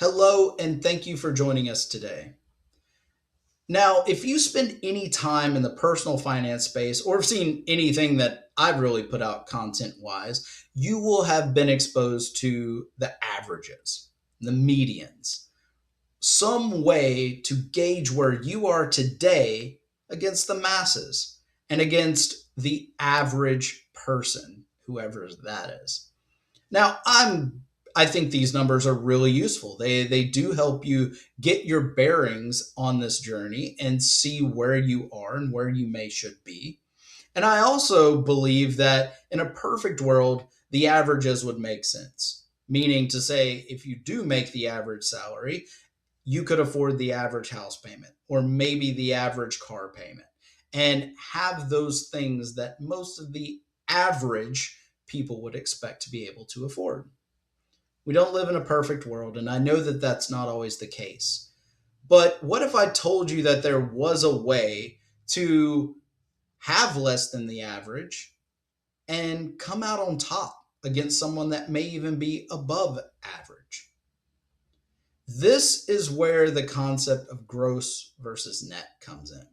Hello, and thank you for joining us today. Now, if you spend any time in the personal finance space or have seen anything that I've really put out content wise, you will have been exposed to the averages, the medians, some way to gauge where you are today against the masses and against the average person, whoever that is. Now, I think these numbers are really useful. They do help you get your bearings on this journey and see where you are and where you may should be. And I also believe that in a perfect world, the averages would make sense. Meaning to say, if you do make the average salary, you could afford the average house payment or maybe the average car payment and have those things that most of the average people would expect to be able to afford. We don't live in a perfect world, and I know that that's not always the case. But what if I told you that there was a way to have less than the average and come out on top against someone that may even be above average? This is where the concept of gross versus net comes in.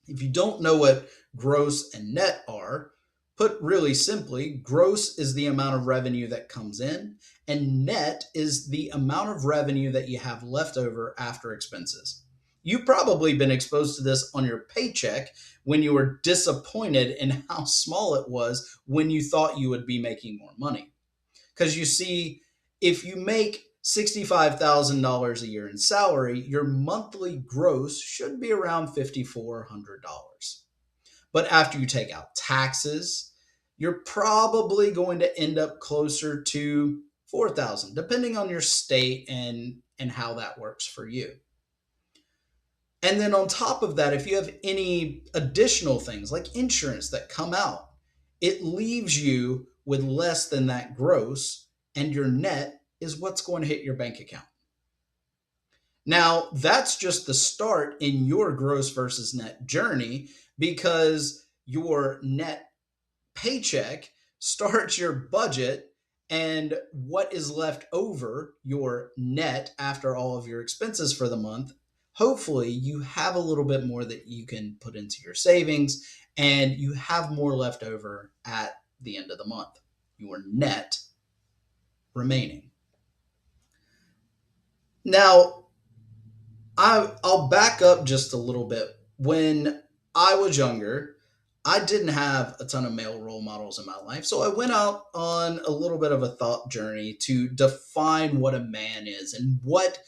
If you don't know what gross and net are, put really simply, gross is the amount of revenue that comes in, and net is the amount of revenue that you have left over after expenses. You've probably been exposed to this on your paycheck when you were disappointed in how small it was when you thought you would be making more money. Because you see, if you make $65,000 a year in salary, your monthly gross should be around $5,400. But after you take out taxes, you're probably going to end up closer to 4,000, depending on your state and how that works for you. And then on top of that, if you have any additional things like insurance that come out, it leaves you with less than that gross, and your net is what's going to hit your bank account. Now, that's just the start in your gross versus net journey because your net paycheck starts your budget, and what is left over your net after all of your expenses for the month, hopefully you have a little bit more that you can put into your savings and you have more left over at the end of the month, your net remaining. Now, I'll back up just a little bit. When I was younger, I didn't have a ton of male role models in my life. So I went out on a little bit of a thought journey to define what a man is. And what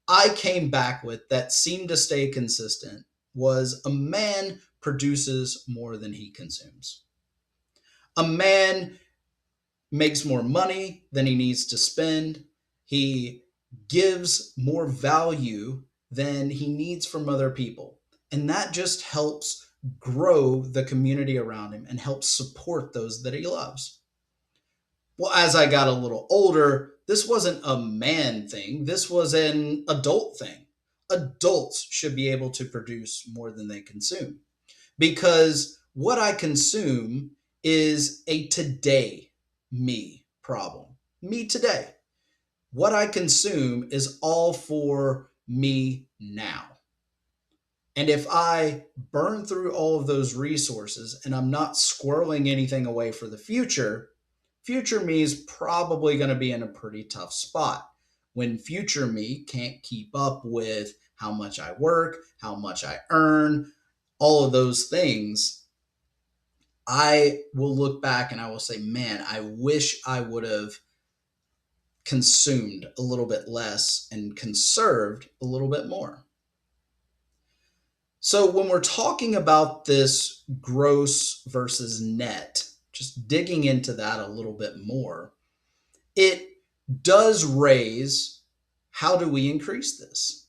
I came back with that seemed to stay consistent was a man produces more than he consumes. A man makes more money than he needs to spend. He gives more value than he needs from other people. And that just helps grow the community around him and helps support those that he loves. Well, as I got a little older, this wasn't a man thing, this was an adult thing. Adults should be able to produce more than they consume because what I consume is a today me problem. Me today. What I consume is all for me now. And if I burn through all of those resources and I'm not squirreling anything away for the future me is probably going to be in a pretty tough spot when future me can't keep up with how much I work, how much I earn, all of those things. I will look back and I will say, man, I wish I would have consumed a little bit less and conserved a little bit more. So, when we're talking about this gross versus net, just digging into that a little bit more, it does raise how do we increase this?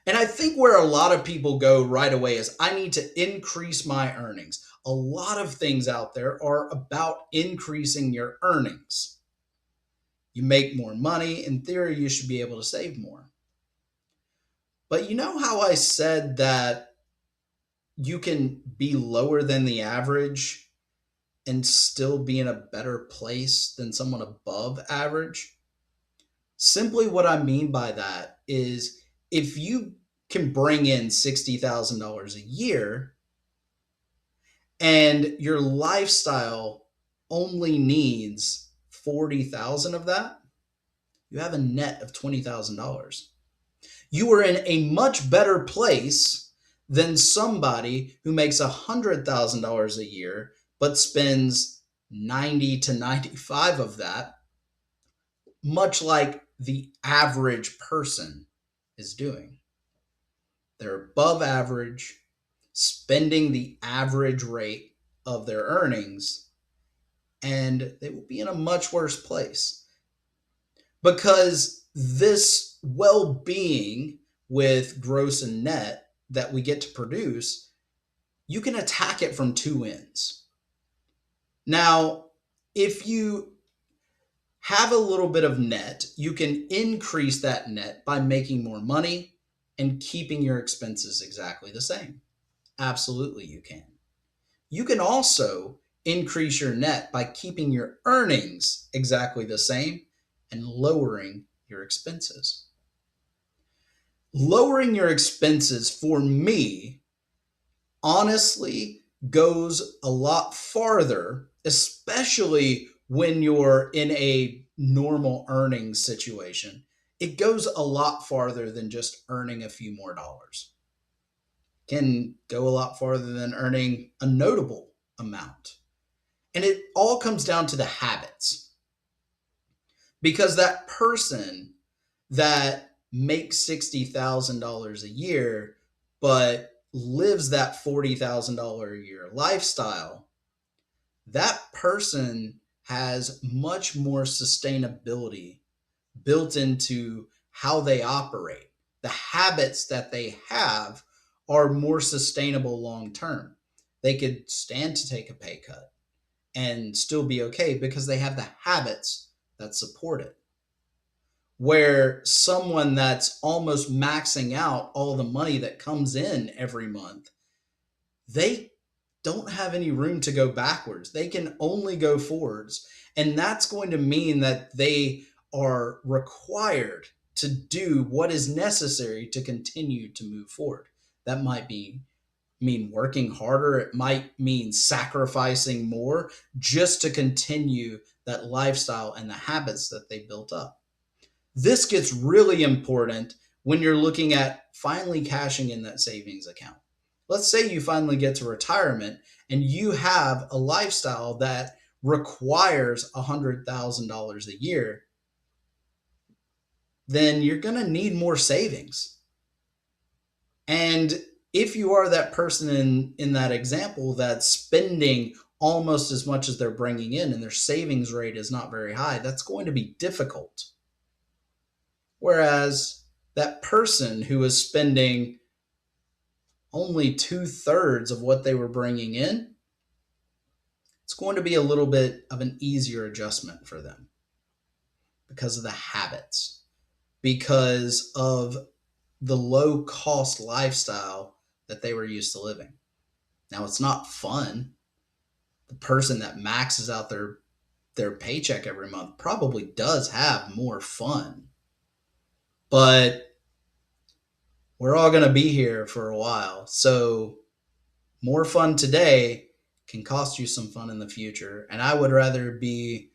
And I think where a lot of people go right away is I need to increase my earnings. A lot of things out there are about increasing your earnings. You make more money, in theory, you should be able to save more. But you know how I said that you can be lower than the average and still be in a better place than someone above average? Simply what I mean by that is if you can bring in $60,000 a year and your lifestyle only needs 40,000 of that, you have a net of $20,000. You are in a much better place than somebody who makes $100,000 a year but spends 90 to 95 of that, much like the average person is doing. They're above average, spending the average rate of their earnings, and they will be in a much worse place because this well being with gross and net that we get to produce, you can attack it from two ends. Now, if you have a little bit of net, you can increase that net by making more money and keeping your expenses exactly the same. Absolutely, you can. You can also increase your net by keeping your earnings exactly the same and lowering your expenses. Lowering your expenses for me honestly goes a lot farther, especially when you're in a normal earnings situation. It goes a lot farther than just earning a few more dollars. It can go a lot farther than earning a notable amount. And it all comes down to the habits. Because that person that makes $60,000 a year, but lives that $40,000 a year lifestyle, that person has much more sustainability built into how they operate. The habits that they have are more sustainable long term. They could stand to take a pay cut and still be okay because they have the habits that support it. Where someone that's almost maxing out all the money that comes in every month, they don't have any room to go backwards. They can only go forwards. And that's going to mean that they are required to do what is necessary to continue to move forward. That might mean working harder. It might mean sacrificing more just to continue that lifestyle and the habits that they built up. This gets really important when you're looking at finally cashing in that savings account. Let's say you finally get to retirement and you have a lifestyle that requires $100,000 a year, then you're going to need more savings. And if you are that person in that example that's spending almost as much as they're bringing in and their savings rate is not very high, that's going to be difficult. Whereas that person who is spending only 2/3 of what they were bringing in, it's going to be a little bit of an easier adjustment for them because of the habits, because of the low cost lifestyle that they were used to living. Now, it's not fun. The person that maxes out their paycheck every month probably does have more fun. But we're all going to be here for a while. So more fun today can cost you some fun in the future. And I would rather be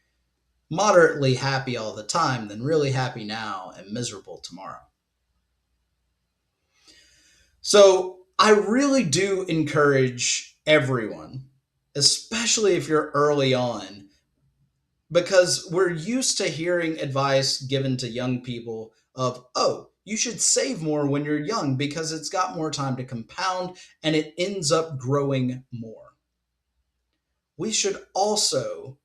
moderately happy all the time than really happy now and miserable tomorrow. So I really do encourage everyone, especially if you're early on, because we're used to hearing advice given to young people of, oh, you should save more when you're young because it's got more time to compound and it ends up growing more. We should also,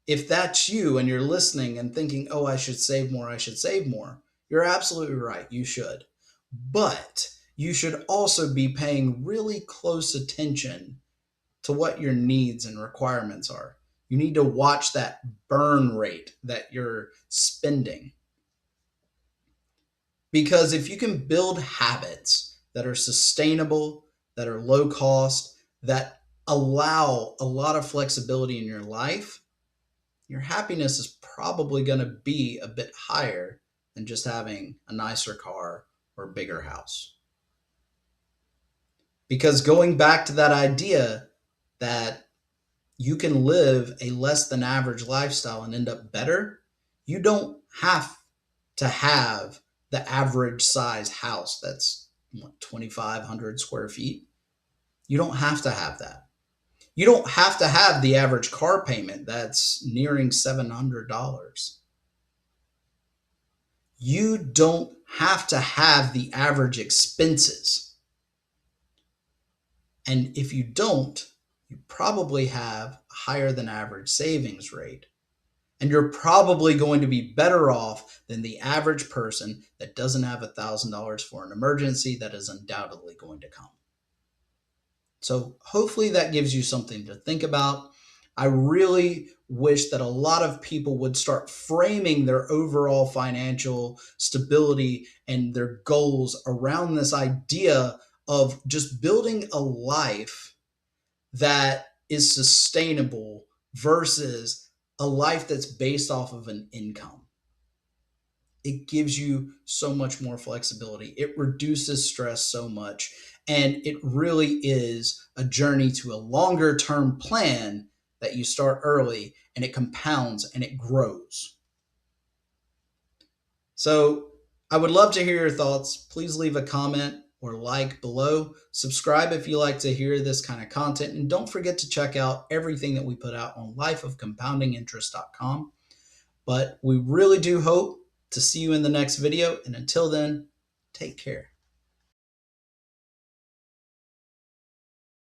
if that's you and you're listening and thinking, oh, I should save more, I should save more, you're absolutely right. You should. But you should also be paying really close attention to what your needs and requirements are. You need to watch that burn rate that you're spending. Because if you can build habits that are sustainable, that are low cost, that allow a lot of flexibility in your life, your happiness is probably going to be a bit higher than just having a nicer car or a bigger house. Because going back to that idea that you can live a less than average lifestyle and end up better, you don't have to have the average size house that's 2,500 square feet. You don't have to have that. You don't have to have the average car payment that's nearing $700. You don't have to have the average expenses. And if you don't, you probably have a higher than average savings rate. And you're probably going to be better off than the average person that doesn't have $1,000 for an emergency that is undoubtedly going to come. So hopefully that gives you something to think about. I really wish that a lot of people would start framing their overall financial stability and their goals around this idea of just building a life that is sustainable versus a life that's based off of an income. It gives you so much more flexibility. It reduces stress so much. And it really is a journey to a longer term plan that you start early, and it compounds and it grows. So I would love to hear your thoughts. Please leave a comment or like below. Subscribe if you like to hear this kind of content. And don't forget to check out everything that we put out on lifeofcompoundinginterest.com. But we really do hope to see you in the next video. And until then, take care.